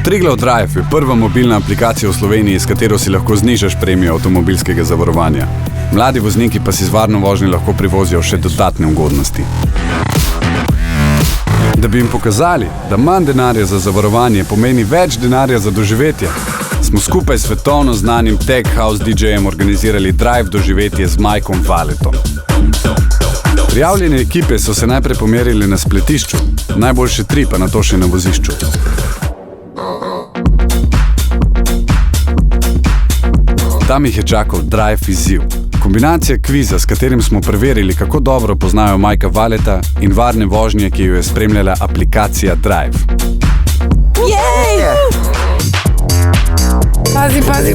Triglav DRAJV je prva mobilna aplikacija v Sloveniji, s katero si lahko znižaš premijo avtomobilskega zavarovanja. Mladi vozniki pa si z varno vožnjo lahko privozijo še dodatne ugodnosti. Da bi jim pokazali, da manj denarja za zavarovanje pomeni več denarja za doživetje, smo skupaj s svetovno znanim Tech House DJ-jem organizirali DRAJV doživetje z Mikom Valetom. Prijavljene ekipe so se najprej pomerili na spletišču, najboljše 3 pa nato še na vozišču. Tam jih je čakal DRAJV izziv. Kombinacija kviza, s katerim smo preverili, kako dobro poznajo Mikea Valeta in varne vožnje, ki jo je spremljala aplikacija DRAJV. Jej!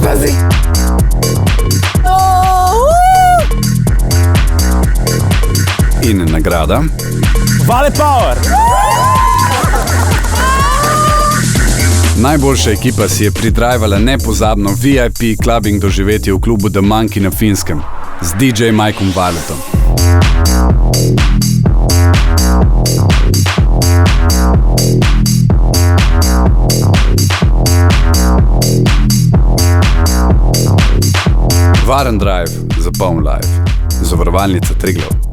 Pazi! In nagrada? Vale Power! Najboljša ekipa si je pridrajvala nepozabno VIP clubbing doživetje v klubu The Monkey na Finskem z DJ Mikom Valetom. Varen DRAJV za poln life. Zavarovalnica Triglav.